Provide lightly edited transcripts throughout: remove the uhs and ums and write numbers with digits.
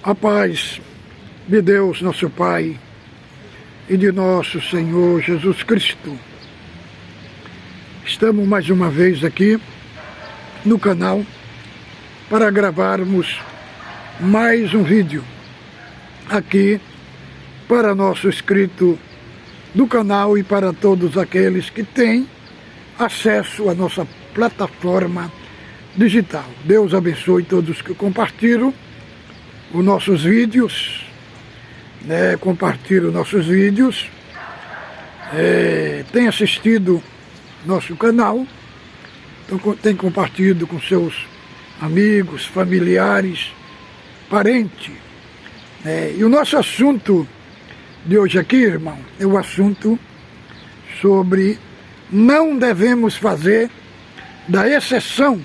A paz de Deus, nosso Pai, e de nosso Senhor Jesus Cristo. Estamos mais uma vez aqui no canal para gravarmos mais um vídeo aqui para nosso inscrito do canal e para todos aqueles que têm acesso à nossa plataforma digital. Deus abençoe todos que compartilham os nossos vídeos, compartilham nossos vídeos, tem assistido nosso canal, então, tem compartilhado com seus amigos, familiares, parentes. E o nosso assunto de hoje aqui, irmão, é o assunto sobre não devemos fazer da exceção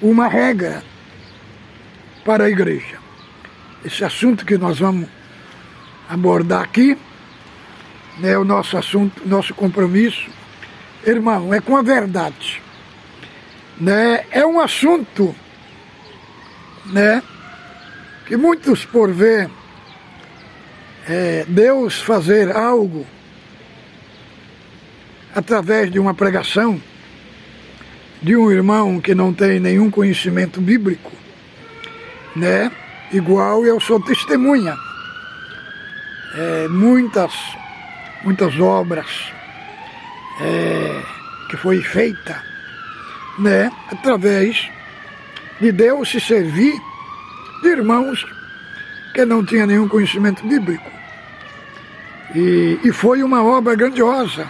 uma regra para a igreja. Esse assunto que nós vamos abordar aqui, o nosso assunto, nosso compromisso, irmão, é com a verdade. É um assunto que muitos por ver Deus fazer algo através de uma pregação de um irmão que não tem nenhum conhecimento bíblico, igual eu sou testemunha. Muitas obras que foi feita, através de Deus se servir de irmãos que não tinham nenhum conhecimento bíblico. E foi uma obra grandiosa,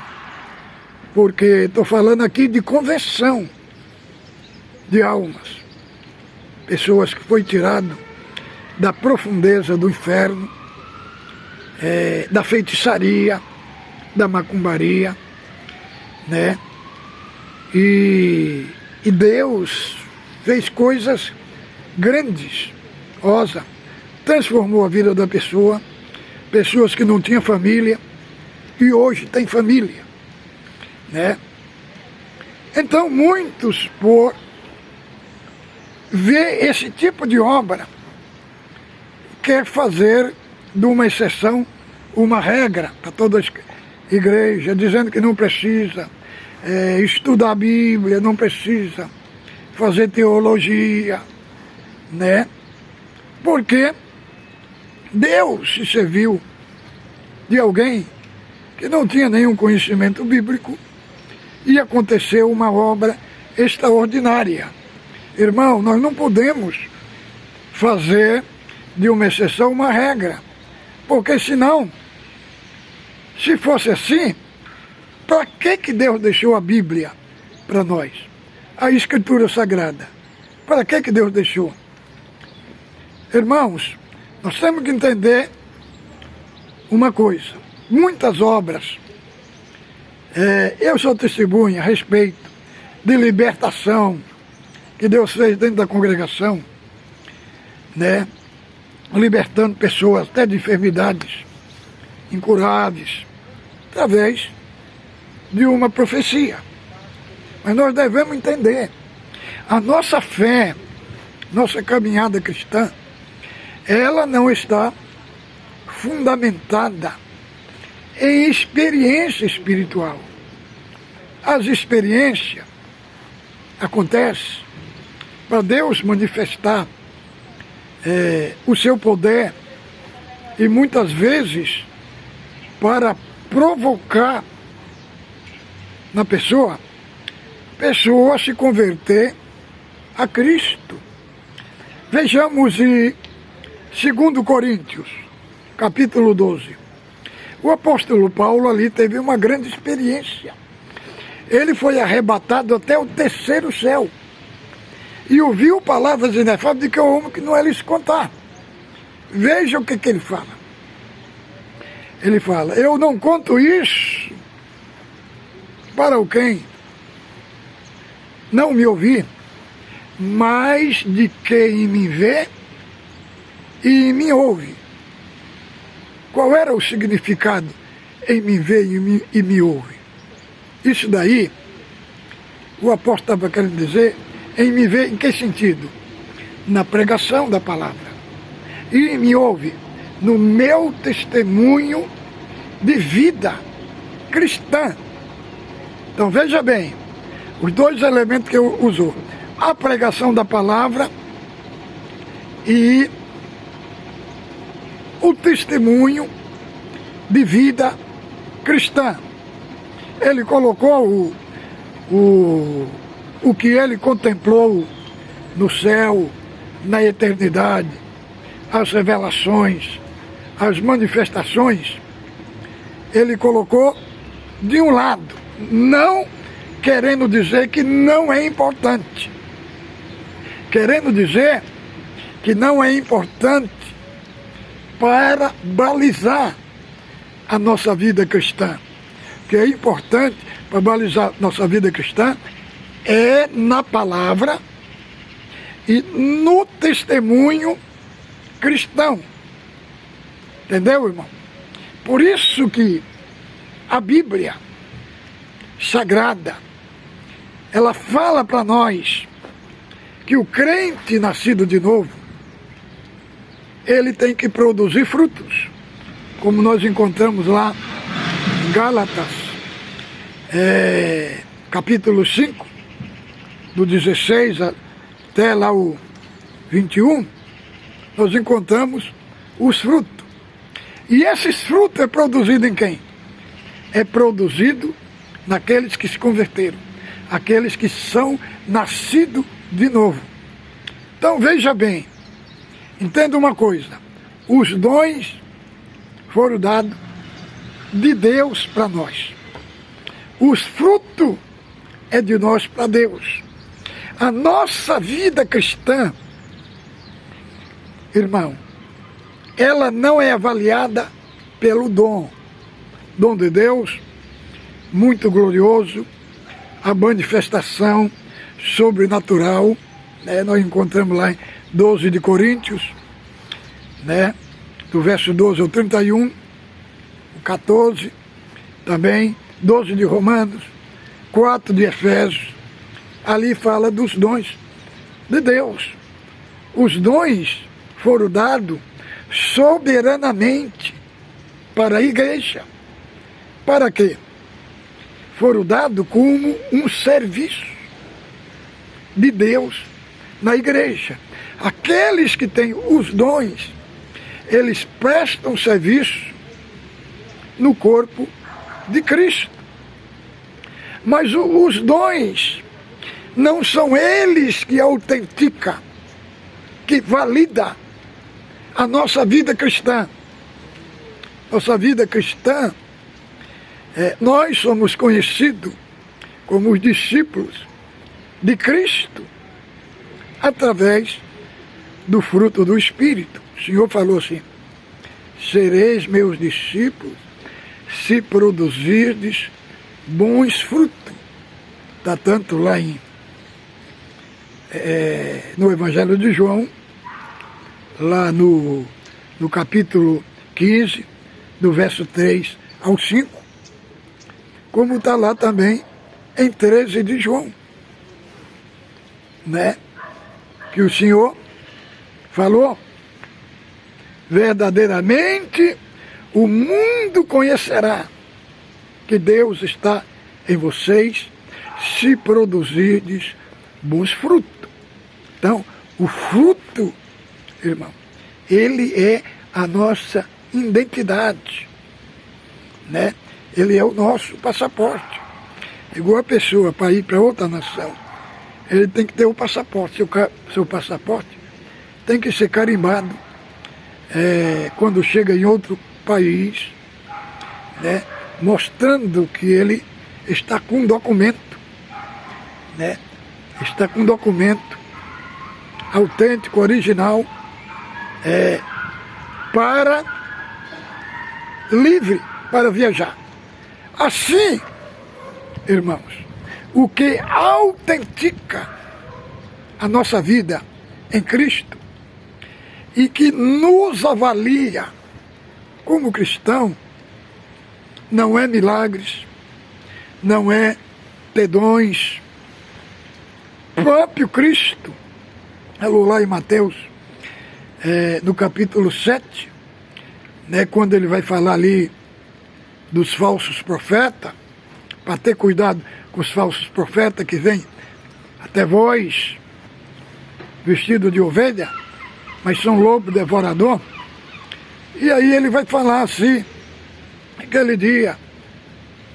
porque estou falando aqui de conversão de almas, pessoas que foi tirado da profundeza do inferno, da feitiçaria, da macumbaria, e Deus fez coisas grandes, transformou a vida da pessoa, pessoas que não tinham família, e hoje têm família, Então muitos, por ver esse tipo de obra, quer fazer de uma exceção uma regra para toda a igreja, dizendo que não precisa estudar a Bíblia, não precisa fazer teologia, Porque Deus se serviu de alguém que não tinha nenhum conhecimento bíblico e aconteceu uma obra extraordinária. Irmão, nós não podemos fazer de uma exceção uma regra, porque senão, se fosse assim, para que Deus deixou a Bíblia para nós? A Escritura Sagrada. Para que Deus deixou? Irmãos, nós temos que entender uma coisa. Muitas obras, eu sou testemunha a respeito de libertação que Deus fez dentro da congregação, libertando pessoas até de enfermidades incuráveis, através de uma profecia. Mas nós devemos entender, a nossa fé, nossa caminhada cristã, ela não está fundamentada em experiência espiritual. As experiências acontecem para Deus manifestar o seu poder e muitas vezes para provocar na pessoa a se converter a Cristo. Vejamos em 2 Coríntios, capítulo 12. O apóstolo Paulo ali teve uma grande experiência. Ele foi arrebatado até o terceiro céu e ouviu palavras inefáveis de que o homem que não é lhes contar. Veja o que ele fala. Ele fala: eu não conto isso para o quem não me ouvir, mas de quem me vê e me ouve. Qual era o significado em me ver e me ouve? Isso daí, o apóstolo estava querendo dizer, em me ver em que sentido? Na pregação da palavra. e me ouve, no meu testemunho de vida cristã. Então veja bem, os dois elementos que eu uso, a pregação da palavra e o testemunho de vida cristã. Ele colocou o que ele contemplou no céu, na eternidade, as revelações, as manifestações, ele colocou de um lado, não querendo dizer que não é importante, querendo dizer que não é importante para balizar a nossa vida cristã. O que é importante para balizar nossa vida cristã é na palavra e no testemunho cristão. Entendeu, irmão? Por isso que a Bíblia Sagrada, ela fala para nós que o crente nascido de novo, ele tem que produzir frutos, como nós encontramos lá em Gálatas, capítulo 5, do 16 até lá o 21, nós encontramos os frutos. E esses frutos é produzido em quem? É produzido naqueles que se converteram, aqueles que são nascidos de novo. Então veja bem, entenda uma coisa, os dons foram dados de Deus para nós. Os frutos é de nós para Deus. A nossa vida cristã, irmão, ela não é avaliada pelo dom. Dom de Deus, muito glorioso, a manifestação sobrenatural, né? Nós encontramos lá em 12 de Coríntios, né? Do verso 12 ao 31, o 14, também 12 de Romanos, 4 de Efésios, ali fala dos dons de Deus. Os dons foram dados soberanamente para a igreja. Para quê? Foram dados como um serviço de Deus na igreja. Aqueles que têm os dons, eles prestam serviço no corpo de Cristo. Mas os dons não são eles que autenticam, que validam a nossa vida cristã. Nossa vida cristã, nós somos conhecidos como os discípulos de Cristo através do fruto do Espírito. O Senhor falou assim: sereis meus discípulos se produzirdes bons frutos. Está tanto lá no Evangelho de João, lá no capítulo 15, do verso 3 ao 5, como está lá também em 13 de João, né? Que o Senhor falou: verdadeiramente o mundo conhecerá que Deus está em vocês, se produzirdes bons frutos. Então, o fruto, irmão, ele é a nossa identidade, né? Ele é o nosso passaporte. Igual a pessoa para ir para outra nação, ele tem que ter o passaporte. Seu passaporte tem que ser carimbado quando chega em outro país, né? Mostrando que ele está com um documento, né? Está com um documento autêntico, original, livre para viajar. Assim, irmãos, o que autentica a nossa vida em Cristo e que nos avalia como cristão não é milagres, não é ter dons. O próprio Cristo, falou lá em Mateus no capítulo 7, né, quando ele vai falar ali dos falsos profetas, para ter cuidado com os falsos profetas que vêm até vós, vestido de ovelha, mas são lobo devorador. E aí ele vai falar assim, aquele dia,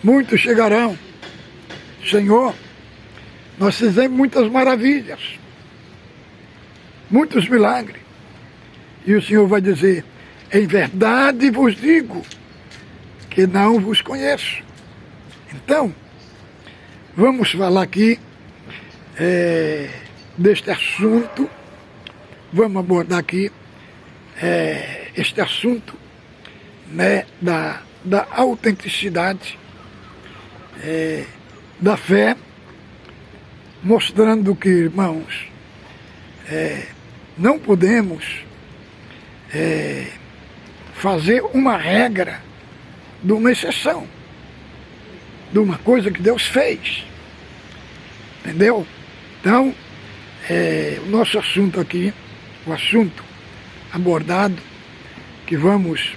muitos chegarão, Senhor, nós fizemos muitas maravilhas, muitos milagres. E o Senhor vai dizer, em verdade vos digo, que não vos conheço. Então, vamos falar aqui deste assunto, vamos abordar aqui este assunto, né, da autenticidade da fé, mostrando que, irmãos, não podemos fazer uma regra de uma exceção, de uma coisa que Deus fez, entendeu? Então, o nosso assunto aqui, o assunto abordado, que vamos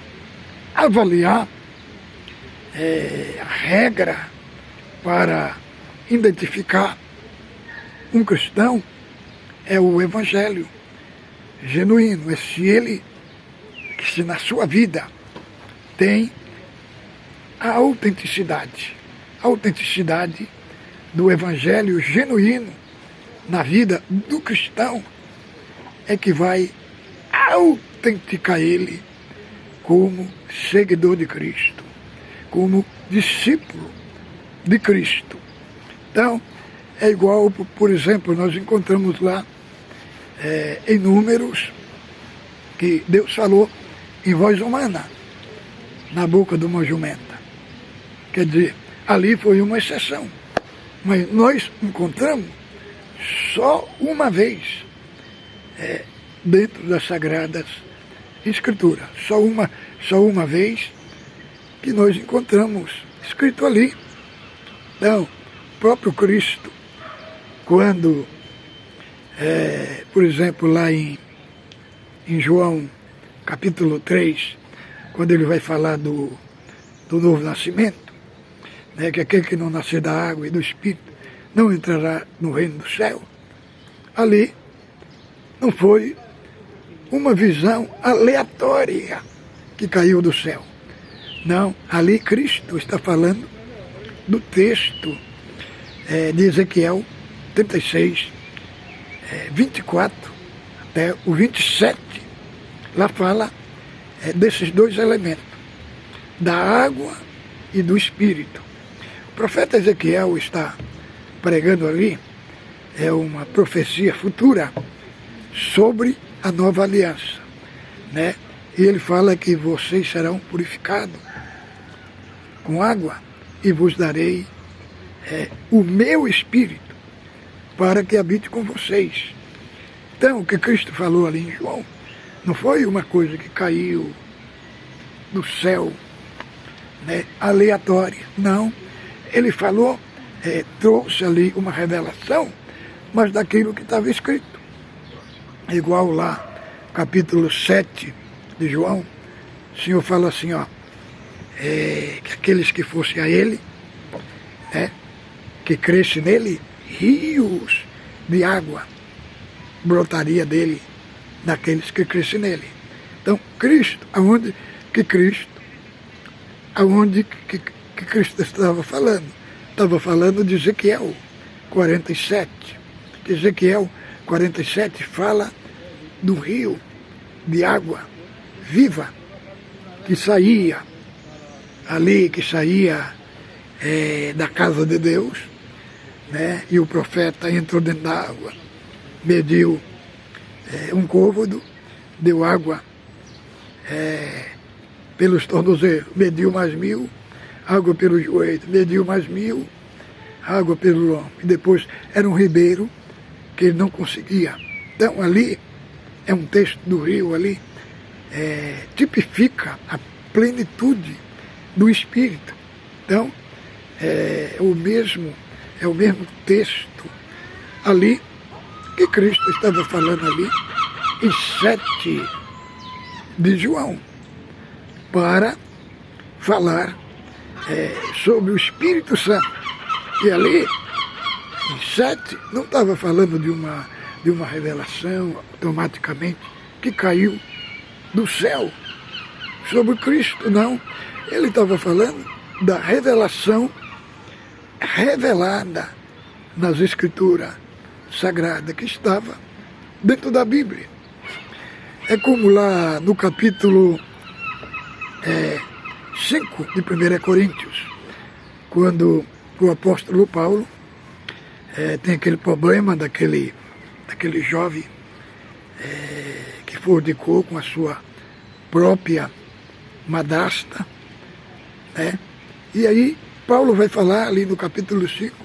avaliar a regra para identificar um cristão, é o Evangelho genuíno, se na sua vida tem a autenticidade do Evangelho genuíno na vida do cristão, é que vai autenticar ele como seguidor de Cristo, como discípulo de Cristo. Então, é igual, por exemplo, nós encontramos lá em Números, que Deus falou em voz humana, na boca de uma jumenta. Quer dizer, ali foi uma exceção. Mas nós encontramos só uma vez dentro das Sagradas Escrituras. Só uma vez que nós encontramos escrito ali. Então, o próprio Cristo, quando, por exemplo, lá em João capítulo 3, quando ele vai falar do novo nascimento, né, que aquele que não nascer da água e do Espírito não entrará no reino do céu, ali não foi uma visão aleatória que caiu do céu. Não, ali Cristo está falando do texto de Ezequiel 36, 24 até o 27. Lá fala desses dois elementos, da água e do Espírito. O profeta Ezequiel está pregando ali, uma profecia futura sobre a nova aliança, né? E ele fala que vocês serão purificados com água e vos darei o meu Espírito para que habite com vocês. Então, o que Cristo falou ali em João não foi uma coisa que caiu do céu, né, aleatória. Não, ele falou, trouxe ali uma revelação, mas daquilo que estava escrito. Igual lá, capítulo 7 de João, o Senhor fala assim, ó, que aqueles que fossem a ele, né, que cresce nele, rios de água brotaria dele, daqueles que crescem nele. Então, Cristo, aonde que Cristo estava falando? Estava falando de Ezequiel 47. Ezequiel 47 fala do rio de água viva que saía ali, que saía da casa de Deus, né? E o profeta entrou dentro da água, mediu um côvado, deu água pelos tornozelos, mediu mais 1000, água pelos joelhos, mediu mais 1000, água pelo lombo. E depois era um ribeiro que ele não conseguia. Então ali, é um texto do rio ali, tipifica a plenitude do Espírito. Então, é o mesmo texto ali que Cristo estava falando ali em de João, para falar sobre o Espírito Santo. E ali, em 7, não estava falando de uma revelação automaticamente que caiu do céu sobre Cristo, não. Ele estava falando da revelação revelada nas Escrituras Sagradas, que estava dentro da Bíblia. É como lá no capítulo 5 de 1 Coríntios, quando o apóstolo Paulo tem aquele problema daquele jovem que fornicou com a sua própria madrasta, né? E aí Paulo vai falar ali no capítulo 5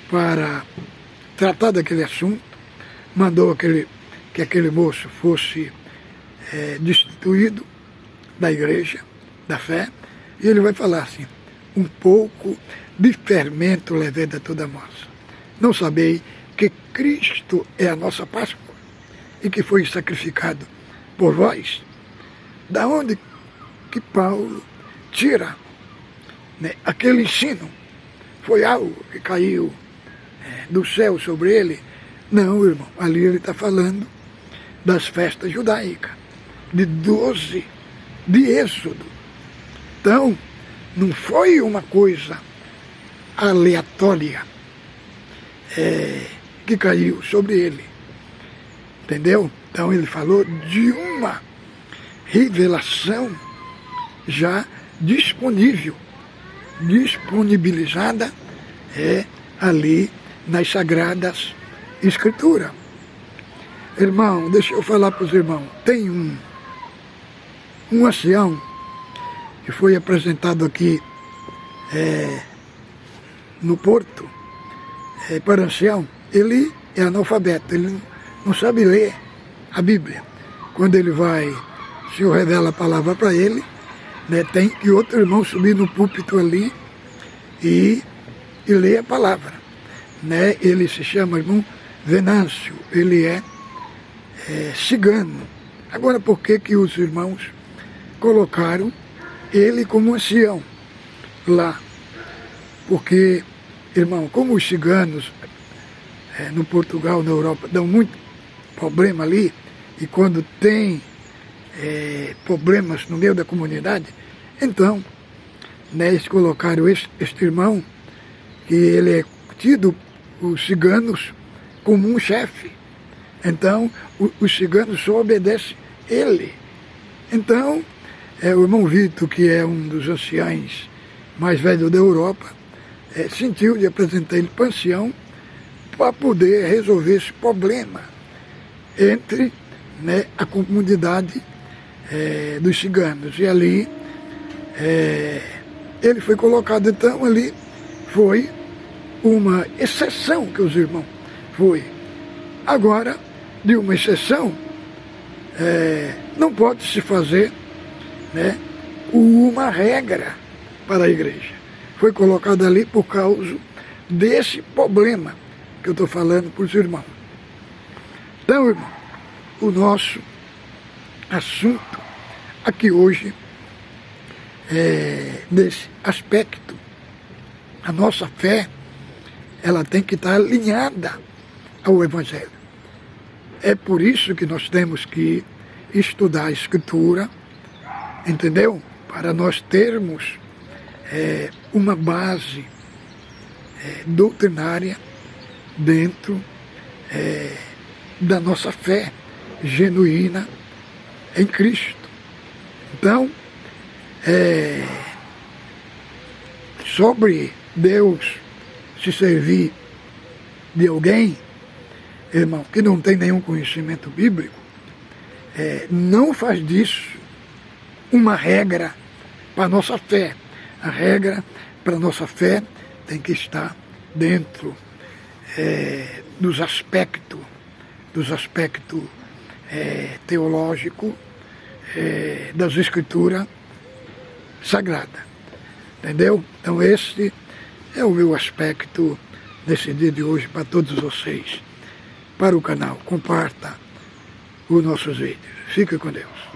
para tratar daquele assunto, mandou que aquele moço fosse destituído da igreja, da fé, e ele vai falar assim: um pouco de fermento leveda toda a massa. Não sabei que Cristo é a nossa Páscoa e que foi sacrificado por vós? Da onde que Paulo tira, né, aquele ensino? Foi algo que caiu do céu sobre ele? Não, irmão, ali ele está falando das festas judaicas, de 12 de Êxodo. Então, não foi uma coisa aleatória que caiu sobre ele. Entendeu? Então ele falou de uma revelação já disponível, disponibilizada ali nas Sagradas Escrituras. Irmão, deixa eu falar para os irmãos, tem um ancião que foi apresentado aqui no Porto, para ancião. Ele é analfabeto, ele não sabe ler a Bíblia. Quando ele vai, o Senhor revela a palavra para ele, né, tem que outro irmão subir no púlpito ali e ler a palavra. Né? Ele se chama irmão Venâncio, ele é cigano. Agora, por que os irmãos colocaram ele como ancião lá? Porque, irmão, como os ciganos no Portugal, na Europa, dão muito problema ali, e quando tem problemas no meio da comunidade, então, né, eles colocaram este irmão, que ele é tido, os ciganos, como um chefe. Então, os ciganos só obedecem ele. Então, o irmão Vitor, que é um dos anciães mais velhos da Europa, sentiu de apresentar ele para o ancião para poder resolver esse problema entre, né, a comunidade dos ciganos. E ali ele foi colocado. Então ali foi uma exceção que os irmãos foi. Agora, de uma exceção, não pode se fazer, né, uma regra para a igreja. Foi colocado ali por causa desse problema que eu estou falando para os irmãos. Então, irmão, o nosso assunto aqui hoje nesse aspecto, a nossa fé, ela tem que estar alinhada ao Evangelho. É por isso que nós temos que estudar a Escritura, entendeu? Para nós termos uma base doutrinária dentro da nossa fé genuína em Cristo. Então, sobre Deus se servir de alguém, irmão, que não tem nenhum conhecimento bíblico, não faz disso uma regra para a nossa fé. A regra para a nossa fé tem que estar dentro dos aspectos teológicos das Escrituras Sagradas. Entendeu? Então esse é o meu aspecto nesse dia de hoje para todos vocês. Para o canal, comparta, os nossos vídeos. Fique com Deus.